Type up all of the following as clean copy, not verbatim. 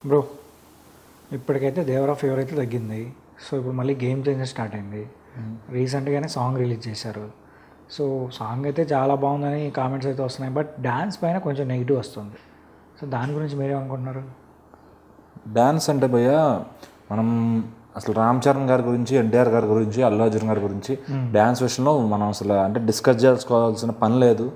Bro ఇప్పటికైతే Devara fever అయితే తగ్గింది. సో ఇప్పుడు మళ్ళీ గేమ్ చేంజర్ స్టార్ట్ అయింది. రీసెంట్గానే సాంగ్ రిలీజ్ చేశారు. సో సాంగ్ అయితే చాలా బాగుందని కామెంట్స్ అయితే వస్తున్నాయి. బట్ డ్యాన్స్ పైన కొంచెం నెగిటివ్ వస్తుంది. సో దాని గురించి మీరేమనుకుంటున్నారు? డ్యాన్స్ అంటే భయ్య మనం అసలు రామ్ చరణ్ గారి గురించి, ఎన్టీఆర్ గారి గురించి, అల్లు అర్జున్ గారి గురించి డ్యాన్స్ విషయంలో మనం అసలు అంటే డిస్కస్ చేసుకోవాల్సిన పని లేదు.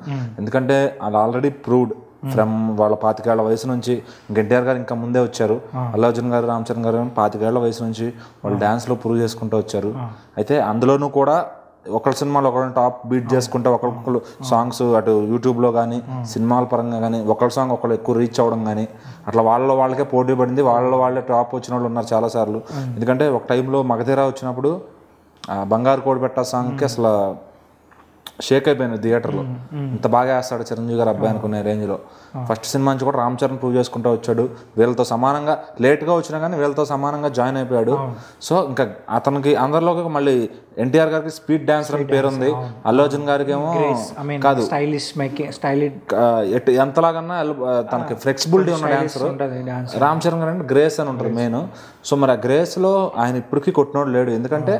ఎందుకంటే అది ఆల్రెడీ ప్రూవ్డ్ ఫ్రమ్ వాళ్ళ 25 ఏళ్ల వయసు నుంచి. ఎన్టీఆర్ గారు ఇంకా ముందే వచ్చారు. అల్లు అర్జున్ గారు, రామ్ చరణ్ గారు 25 ఏళ్ల వయసు నుంచి వాళ్ళు డ్యాన్స్లో ప్రూవ్ చేసుకుంటూ వచ్చారు. అయితే అందులోనూ కూడా ఒకళ్ళ సినిమాలో ఒకళ్ళని టాప్ బీట్ చేసుకుంటే ఒకళ్ళు సాంగ్స్ అటు యూట్యూబ్లో కానీ సినిమాల పరంగా కానీ ఒకళ్ళ సాంగ్ ఒకళ్ళు ఎక్కువ రీచ్ అవ్వడం కానీ అట్లా వాళ్ళకే పోటీ పడింది. వాళ్ళే టాప్ వచ్చిన వాళ్ళు ఉన్నారు చాలాసార్లు. ఎందుకంటే ఒక టైంలో మగధీర వచ్చినప్పుడు బంగారు కోడిపెట్ట సాంగ్కి అసలు షేక్ అయిపోయింది థియేటర్లో. ఇంత బాగా వేస్తాడు చిరంజీవి గారు అబ్బాయి అనుకునే రేంజ్లో. ఫస్ట్ సినిమా నుంచి కూడా రామ్ చరణ్ ప్రూవ్ చేసుకుంటూ వచ్చాడు. వీళ్ళతో సమానంగా లేట్గా వచ్చినా కానీ వీళ్ళతో సమానంగా జాయిన్ అయిపోయాడు. సో ఇంకా అతనికి అందరిలోకి మళ్ళీ ఎన్టీఆర్ గారికి స్పీడ్ డాన్సర్ అని పేరు ఉంది. అల్లు అర్జున్ గారికి ఏమో కాదు, ఎంతలాగన్నా తనకి ఫ్లెక్సిబిలిటీ ఉన్న డాన్సర్. రామ్ చరణ్ గారు అంటే గ్రేస్ అని ఉంటుంది మెయిన్. సో మరి ఆ గ్రేస్లో ఆయన ఇప్పటికీ కొట్టినోడు లేడు. ఎందుకంటే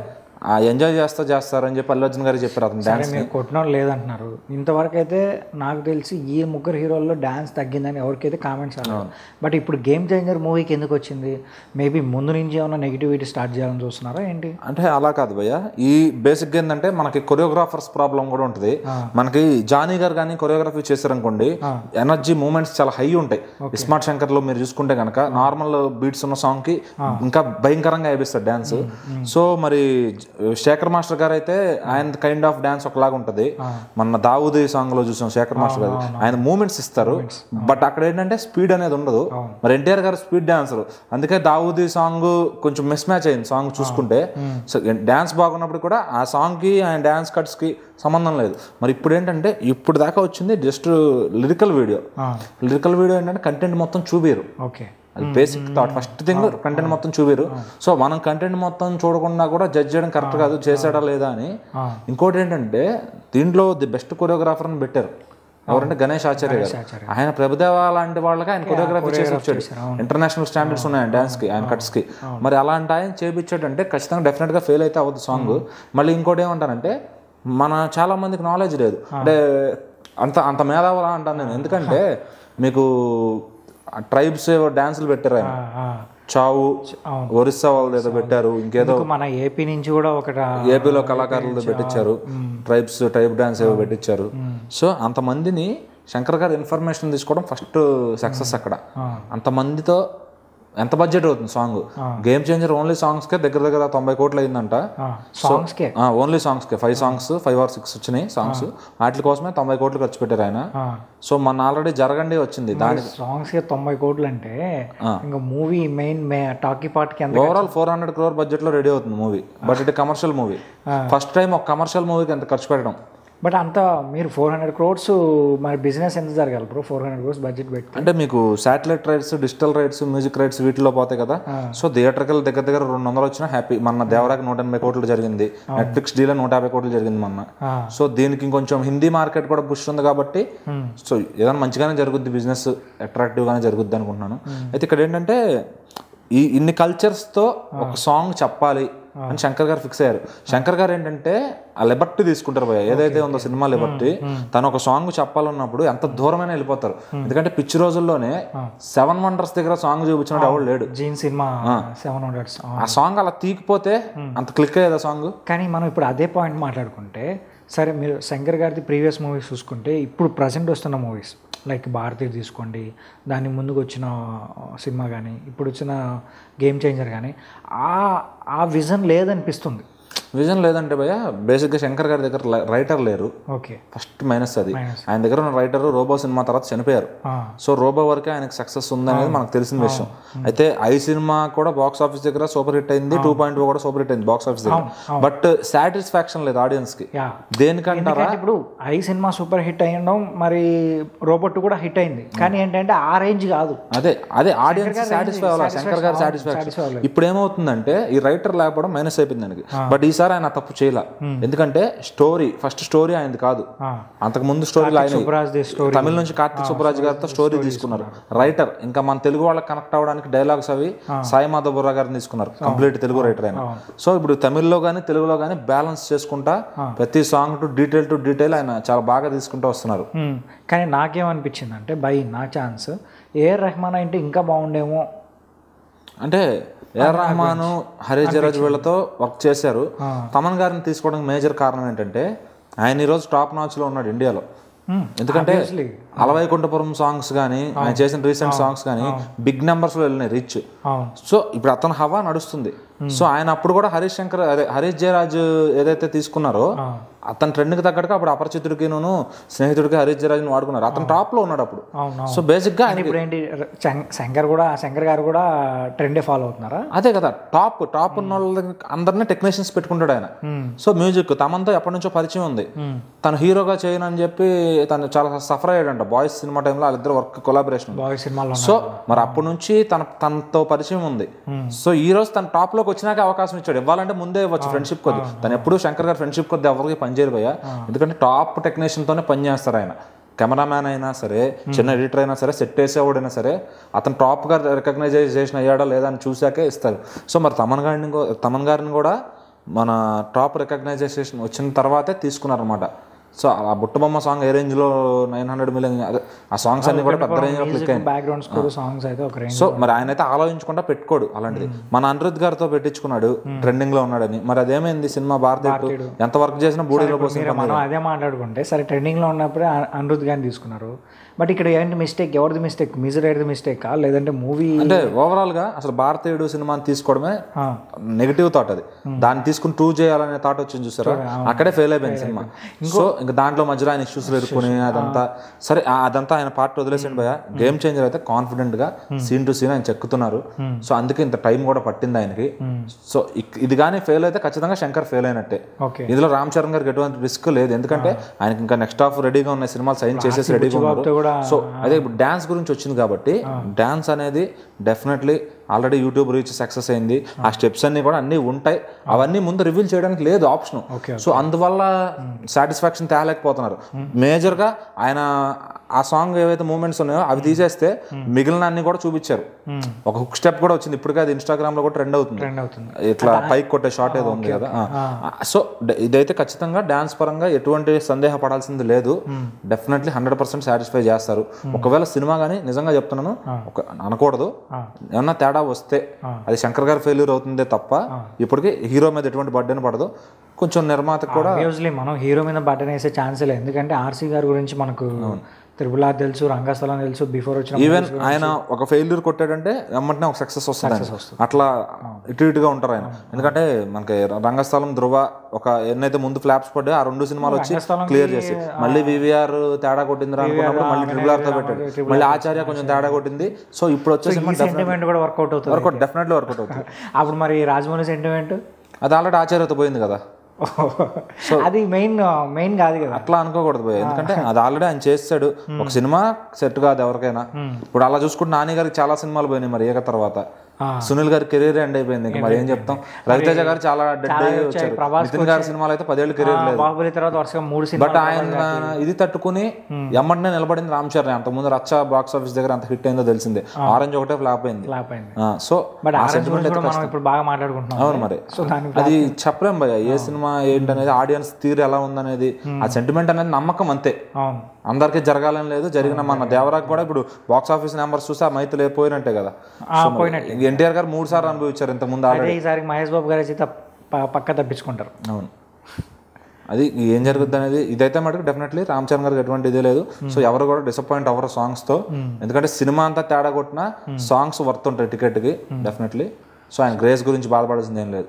ఎంజాయ్ చేస్తారని చెప్పి అల్లు అర్జున్ గారు చెప్పారు. అతను డాన్స్ కొట్టినోడు లేదంటున్నారు. ఇంతవరకు అయితే నాకు తెలిసి ఈ ముగ్గురు హీరోల్లో డాన్స్ తగ్గిందని ఎవరికైతే కామెంట్స్ అన్నారు. బట్ ఇప్పుడు గేమ్ చేంజర్ మూవీకి ఎందుకు వచ్చింది? మేబీ ముందు నుంచి ఏమైనా నెగిటివిటీ స్టార్ట్ చేయాలని చూస్తున్నారా ఏంటి? అంటే అలా కాదు భయ్య. ఈ బేసిక్గా ఏంటంటే మనకి కొరియోగ్రాఫర్స్ ప్రాబ్లం కూడా ఉంటుంది. మనకి జానీ గారు కానీ కొరియోగ్రఫీ చేశారనుకోండి, ఎనర్జీ మూమెంట్స్ చాలా హై ఉంటాయి. ఇస్మార్ట్ శంకర్లో మీరు చూసుకుంటే కనుక నార్మల్ బీట్స్ ఉన్న సాంగ్కి ఇంకా భయంకరంగా వేపిస్తారు డ్యాన్స్. సో మరి శేఖర్ మాస్టర్ గారు అయితే ఆయన కైండ్ ఆఫ్ డాన్స్ ఒకలాగా ఉంటుంది. మన దావూదీ సాంగ్ లో చూసాం శేఖర్ మాస్టర్ గారు, ఆయన మూమెంట్స్ ఇస్తారు. బట్ అక్కడ ఏంటంటే స్పీడ్ అనేది ఉండదు. మరి ఎన్టీఆర్ గారు స్పీడ్ డాన్సర్, అందుకే దావూదీ సాంగ్ కొంచెం మిస్ మ్యాచ్ అయింది సాంగ్ చూసుకుంటే. సో డాన్స్ బాగున్నప్పుడు కూడా ఆ సాంగ్ కి ఆయన డాన్స్ కట్స్ కి సంబంధం లేదు. మరి ఇప్పుడు ఏంటంటే ఇప్పుడు దాకా వచ్చింది just lyrical video. Lyrical video ఏంటంటే కంటెంట్ మొత్తం చూపిరు. ఓకే, అది basic thought. First thing content మొత్తం చూపిరు. సో మనం కంటెంట్ మొత్తం చూడకుండా కూడా జడ్జ్ చేయడం కరెక్ట్ కాదు, చేసాడా లేదా అని. ఇంకోటి ఏంటంటే దీంట్లో ది బెస్ట్ కొరియోగ్రాఫర్ అని పెట్టారు. ఎవరంటే గణేష్ ఆచార్య గారు. ఆయన ప్రభుదేవా లాంటి వాళ్ళకి ఆయన కొరియోగ్రఫీ చేసి వచ్చాడు. ఇంటర్నేషనల్ స్టాండర్డ్స్ ఉన్నాయి డాన్స్ కి, ఆయన కట్స్ కి. మరి అలాంటి ఆయన చేపించాడంటే ఖచ్చితంగా డెఫినెట్ గా ఫెయిల్ అయితే అవ్వదు సాంగ్. మళ్ళీ ఇంకోటి ఏమంటానంటే మన చాలా మందికి నాలెడ్జ్ లేదు. అంటే అంత మేధావులా అంటాను నేను. ఎందుకంటే మీకు ట్రైబ్స్ డ్యాన్సులు పెట్టారు ఆయన, చావు ఒరిస్సా వాళ్ళు ఏదో పెట్టారు, ఇంకేదో మన ఏపీ నుంచి కూడా ఏపీలో కళాకారులతో పెట్టించారు, ట్రైబ్ డాన్స్ ఏవో పెట్టించారు. సో అంతమందిని శంకర్ గారు ఇన్ఫర్మేషన్ తీసుకోవడం ఫస్ట్ సక్సెస్. అక్కడ అంతమందితో ఎంత బడ్జెట్ అవుతుంది song? Game Changer only songs కే దగ్గర 90 కోట్లు అయిందంట. ఓన్లీ సాంగ్స్ కే 5 సాంగ్స్ 5 or 6 వచ్చినాయి సాంగ్స్. వాటి కోసమే 90 కోట్లు ఖర్చు పెట్టారు ఆయన. సో మన ఆల్రెడీ జరగండి వచ్చింది దానికి సాంగ్స్ కే 90 కోట్లు అంటే ఇంకా మూవీ మెయిన్ టాకీ పార్ట్ కి ఓవరాల్ 400 crore బడ్జెట్ లో రెడీ అవుతుంది మూవీ. బట్ ఇది కమర్షియల్ మూవీ. ఫస్ట్ టైం ఒక కమర్షియల్ మూవీకి ఎంత ఖర్చు పెట్టడం. బట్ అంతా మీరు 400 crores మరి బిజినెస్ ఎంత జరగాలి బ్రో? 400 crores బడ్జెట్ పెట్టి అంటే మీకు satellite rights, digital rights, music rights వీటిలో పోతాయి కదా. సో థియేటర్కి దగ్గర 200 వచ్చినా హ్యాపీ. మన దేవరాకి 180 కోట్లు జరిగింది. నెట్ఫ్లిక్స్ డీల్ 150 కోట్లు జరిగింది మొన్న. సో దీనికి ఇంకొంచెం హిందీ మార్కెట్ కూడా పుష్ ఉంది కాబట్టి సో ఏదైనా మంచిగానే జరుగుద్ది, బిజినెస్ అట్రాక్టివ్ గానే జరుగుద్ది అనుకుంటున్నాను. అయితే ఇక్కడ ఏంటంటే ఇన్ని కల్చర్స్తో ఒక సాంగ్ చెప్పాలి అని శంకర్ గారు ఫిక్స్ అయ్యారు. శంకర్ గారు ఏంటంటే ఆ లిబర్టీ తీసుకుంటారు భయ, ఏదైతే ఉందో సినిమా లిబర్టీ. తను ఒక సాంగ్ చెప్పాలన్నప్పుడు ఎంత దూరమైనా వెళ్ళిపోతారు. ఎందుకంటే పిచ్చి రోజుల్లోనే 7 Wonders దగ్గర సాంగ్ చూపించినట్టు ఎవరు లేడు. సినిమా 7 Wonders ఆ సాంగ్ అలా తీకిపోతే అంత క్లిక్ అయ్యేది ఆ సాంగ్. కానీ మనం ఇప్పుడు అదే పాయింట్ మాట్లాడుకుంటే, సరే మీరు శంకర్ గారిది ప్రీవియస్ మూవీస్ చూసుకుంటే ఇప్పుడు ప్రజెంట్ వస్తున్న మూవీస్ లైక్ భారతీ తీసుకోండి, దాని ముందుకు వచ్చిన సినిమా కానీ ఇప్పుడు వచ్చిన గేమ్ చేంజర్ కానీ ఆ విజన్ లేదనిపిస్తుంది. విజన్ లేదంటే భయ బేసిక్గా శంకర్ గారి దగ్గర రైటర్ లేరు. ఓకే, ఫస్ట్ మైనస్ అది. ఆయన దగ్గర ఉన్న రైటర్ రోబో సినిమా తర్వాత చనిపోయారు. సో రోబో వరకే ఆయనకు సక్సెస్ ఉందనేది మనకు తెలిసిన విషయం. అయితే ఐ సినిమా కూడా బాక్స్ ఆఫీస్ దగ్గర సూపర్ హిట్ అయింది, 2.0 కూడా సూపర్ హిట్ అయింది బాక్స్ ఆఫీస్ దగ్గర. బట్ సాటిస్ఫాక్షన్ లేదు ఆడియన్స్ కి. దేనికంటారా, ఇప్పుడు ఐ సినిమా సూపర్ హిట్ అయ్యడం, మరి రోబోట్ కూడా హిట్ అయింది, కానీ ఏంటంటే ఆ రేంజ్ కాదు. అదే ఆడియన్స్ సాటిస్ఫై అవ్వాలి, శంకర్ గారు సాటిస్ఫాక్షన్. ఇప్పుడు ఏమవుతుందంటే ఈ రైటర్ లేకపోవడం మైనస్ అయిపోయింది దానికి. బట్ ఈ ఈసారి ఆయన తప్పు చేయలే. ఎందుకంటే ఫస్ట్ స్టోరీ ఆయనది కాదు, అంతకుముందు స్టోరీలు ఆయన తమిళ నుంచి కార్తిక్ సుబ్బరాజ్ గారితో స్టోరీ తీసుకున్నారు. రైటర్ ఇంకా మన తెలుగు వాళ్ళకి కనెక్ట్ అవ్వడానికి డైలాగ్స్ అవి సాయి మాధవ్ బుర్రా గారిని తీసుకున్నారు, కంప్లీట్ తెలుగు రైటర్ ఆయన. సో ఇప్పుడు తమిళ్లో కానీ తెలుగులో కానీ బ్యాలెన్స్ చేసుకుంటా ప్రతి సాంగ్ టు డీటెయిల్ ఆయన చాలా బాగా తీసుకుంటూ వస్తున్నారు. కానీ నాకేమనిపించింది అంటే నా ఛాన్స్ ఏఆర్ రెహమాన్ అంటే ఇంకా బాగుండేమో. అంటే ఏఆర్ రెహమాన్, హరీష్ జయరాజ్ వీళ్ళతో వర్క్ చేశారు. తమన్ గారిని తీసుకోవడానికి మేజర్ కారణం ఏంటంటే ఆయన ఈరోజు టాప్ నాచ్ లో ఉన్నాడు ఇండియాలో. ఎందుకంటే అలవైకుంఠపురం సాంగ్స్ కానీ ఆయన చేసిన రీసెంట్ సాంగ్స్ కానీ బిగ్ నెంబర్స్ లో వెళ్ళినాయి రీచ్. సో ఇప్పుడు అతను హవా నడుస్తుంది. సో ఆయన అప్పుడు కూడా హరీష్ జయరాజ్ ఏదైతే తీసుకున్నారో అతను ట్రెండ్కి తగ్గట్టుగా అప్పుడు అపరిచితుడికి స్నేహితుడికి హరీష్ జయరాజ్ని వాడుకున్నారు. అతను టాప్ లో ఉన్నాడు అప్పుడు. సో బేసిక్ గా ఇప్పుడు ఏంటి శంకర్ గారు కూడా ట్రెండే ఫాలో అవుతున్నారా? అదే కదా, టాప్ ఉన్న వాళ్ళకి అందరినీ టెక్నీషియన్స్ పెట్టుకుంటాడు ఆయన. సో మ్యూజిక్ తమతో ఎప్పటి నుంచో పరిచయం ఉంది. తను హీరోగా చేయను అని చెప్పి తను చాలా సఫర్ అయ్యాడంట బాయ్స్ సినిమా టైంలో. వాళ్ళిద్దరు వర్క్ కొలాబరేషన్ బాయ్స్ సినిమాలో. సో మరి అప్పటి నుంచి తనతో పరిచయం ఉంది. సో ఈ రోజు తన టాప్ లోకి వచ్చినాక అవకాశం ఇచ్చాడు. ఇవ్వాలంటే ముందే ఇవ్వచ్చు ఫ్రెండ్షిప్ కొద్ది. తను ఎప్పుడు శంకర్ గారు ఫ్రెండ్షిప్ కొద్ది ఎవరికి పనిచేయరు భయ్యా. ఎందుకంటే టాప్ టెక్నీషియన్ తోనే పనిచేస్తారు ఆయన. కెమెరామ్యాన్ అయినా సరే, చిన్న ఎడిటర్ అయినా సరే, సెట్ వేసేవాడైనా సరే అతను టాప్ గా రికగ్నైజేషన్ అయ్యాడా లేదా అని చూసాకే ఇస్తారు. సో మరి తమన్ గారిని కూడా మన టాప్ రికగ్నైజేషన్ వచ్చిన తర్వాతే తీసుకున్నారనమాట. సో ఆ బుట్టబొమ్మ సాంగ్ ఏ రేంజ్ లో 900 మిలియన్, ఆ సాంగ్స్ అన్ని కూడా పెద్ద రేంజ్ లో క్లిక్ అయ్యాయి. సో మరి ఆయన అయితే ఆలోచించకుండా పెట్టుకోడు అలాంటిది. మన అనిరుద్ధ్ గారితో పెట్టించుకున్నాడు ట్రెండింగ్ లో ఉన్నాడని. మరి అదేమైంది సినిమా భారతీయుడు ఎంత వర్క్ చేసినా బూడిలో పోసింది. మనం అదే మాట్లాడుకుంటే సరే ట్రెండింగ్ లో ఉన్నప్పుడే అనిరుద్ధ్ గారిని తీసుకున్నారు. బట్ ఇక్కడ ఏంటి మిస్టేక్, ఎవరిది మిస్టేక్, మిజరేడ్ది మిస్టేకా లేదంటే మూవీ? అంటే ఓవరాల్ గా అసలు భారతీయుడు సినిమాని తీసుకోవడమే నెగిటివ్ థాట్. అది దాన్ని తీసుకుని ప్రూవ్ చేయాలనే థాట్ వచ్చింది చూసారా, అక్కడే ఫెయిల్ అయిపోయింది సినిమా. సో ఇంకా దాంట్లో మధ్యలో ఆయన ఇష్యూస్ ఎదుర్కొని అదంతా సరే, అదంతా ఆయన పార్ట్ వదిలేసింది భయ. గేమ్ చేంజర్ అయితే కాన్ఫిడెంట్ గా సీన్ టు సీన్ ఆయన చెక్కుతున్నారు. సో అందుకే ఇంత టైం కూడా పట్టింది ఆయనకి. సో ఇది కానీ ఫెయిల్ అయితే ఖచ్చితంగా శంకర్ ఫెయిల్ అయినట్టే. ఇందులో రామ్ చరణ్ గారికి ఎటువంటి రిస్క్ లేదు. ఎందుకంటే ఆయనకి ఇంకా నెక్స్ట్ హాఫ్ రెడీగా ఉన్న సినిమాలు సైన్ చేసేసి రెడీగా ఉన్నారు. సో అదే ఇప్పుడు డాన్స్ గురించి వచ్చింది కాబట్టి డాన్స్ అనేది definitely already YouTube reach success అయింది. ఆ స్టెప్స్ అన్ని కూడా అన్ని ఉంటాయి. అవన్నీ ముందు రివీల్ చేయడానికి లేదు ఆప్షన్. సో అందువల్ల సాటిస్ఫాక్షన్ తేలేకపోతున్నారు. మేజర్గా ఆయన ఆ సాంగ్ ఏవైతే మూమెంట్స్ ఉన్నాయో అవి తీసేస్తే మిగిలిన అన్ని కూడా చూపించారు. ఒక హుక్ స్టెప్ కూడా వచ్చింది ఇప్పటికే, అది ఇన్స్టాగ్రామ్ లో కూడా ట్రెండ్ అవుతుంది. ఇట్లా పైకి కొట్టే షార్ట్ ఏదో ఉంది కదా. సో ఇదైతే ఖచ్చితంగా డాన్స్ పరంగా ఎటువంటి సందేహపడాల్సింది లేదు. డెఫినెట్లీ 100% సాటిస్ఫై చేస్తారు. ఒకవేళ సినిమా కానీ నిజంగా చెప్తున్నాను అనకూడదు, ఏమన్నా తేడా వస్తే అది శంకర్ గారు ఫెయిల్యూర్ అవుతుందే తప్ప ఇప్పటికీ హీరో మీద ఎటువంటి బర్డెన్ పడదు. కొంచెం నిర్మాతకు కూడా మనం హీరో మీద బటన్ వేసే ఛాన్స్ లేదు. ఎందుకంటే ఆర్సీ గారి గురించి మనకు త్రిబుల్ ఆర్ తెలుసు, రంగస్థలం తెలుసు. బిఫోర్ వచ్చిన ఈవెన్ ఆయన ఒక ఫెయిల్యూర్ కొట్టాడంటే వెంటనే ఒక సక్సెస్ వస్తుంది. అట్లా ఇటుగా ఉంటారు ఆయన. ఎందుకంటే మనకి రంగస్థలం, ధ్రువ ఒక ఎన్నైతే ముందు ఫ్లాప్స్ పడ్డాయి ఆ 2 సినిమాలు వచ్చి క్లియర్ చేసి మళ్ళీ వివిఆర్ తేడా కొట్టిందిరా అనుకున్నప్పుడు మళ్ళీ ట్రిబుల్ ఆర్ తో పెట్టాడు. మళ్ళీ ఆచార్య కొంచెం తేడా కొట్టింది. సో ఇప్పుడు వచ్చే సినిమా సెంటిమెంట్ కూడా వర్కౌట్ అవుతుంది. డెఫినెట్లీ వర్కౌట్ అవుతుంది. అప్పుడు మరి రాజమౌళి సెంటిమెంట్ అది ఆల్రెడీ ఆచార్యతో పోయింది కదా. సో అది మెయిన్ కాదు కదా, అట్లా అనుకోకూడదు భయ. ఎందుకంటే అది ఆల్రెడీ ఆయన చేస్తాడు. ఒక సినిమా సెట్ కాదు ఎవరికైనా. ఇప్పుడు అలా చూసుకుంటే నాని గారికి చాలా సినిమాలు పోయినాయి మరి ఏక తర్వాత. సునీల్ గారి కెరీర్ ఎండ్ అయిపోయింది. మరి ఏం చెప్తాం. రవితేజ గారు చాలా డెడ్ వచ్చారు. నితిన్ గారి సినిమాలు అయితే 10 ఏళ్ళు కెరీర్ లేదు. బట్ ఆయన ఇది తట్టుకుని ఎమ్మటనే నిలబడింది రామ్ చరణ్. అంత ముందు రచ్చ బాక్స్ ఆఫీస్ దగ్గర అంత హిట్ అయిందో తెలిసిందే. ఆరెంజ్ ఒకటే ఫ్లాప్ అయింది. సో అవును మరి అది చెప్పలేం భయ ఏ సినిమా ఏంటనేది, ఆడియన్స్ తీరు ఎలా ఉందనేది. ఆ సెంటిమెంట్ అనేది నమ్మకం అంతే. అందరికీ జరగాలని లేదు. జరిగిన మన దేవరాకి కూడా ఇప్పుడు బాక్స్ ఆఫీస్ నెంబర్స్ చూస్తే ఆ మైతులు పోయినట్టే కదా. ఎన్టీఆర్ గారు 3 సార్లు అనుభవించారు ఇంత ముందు. ఈసారి మహేష్ బాబు గారు అయితే పక్క తప్పించుకుంటారు. అవును, అది ఏం జరుగుద్ది అనేది ఇదైతే మటుకు డెఫినెట్లీ రామ్ చరణ్ గారికి ఎటువంటి ఇదే లేదు. సో ఎవరు కూడా డిసప్పాయింట్ అవ్వరు సాంగ్స్ తో. ఎందుకంటే సినిమా అంతా తేడా కొట్టినా సాంగ్స్ వర్త్ ఉంటాయి టికెట్ కి డెఫినెట్లీ. సో ఆయన గ్రేస్ గురించి బాధపడాల్సింది ఏం లేదు.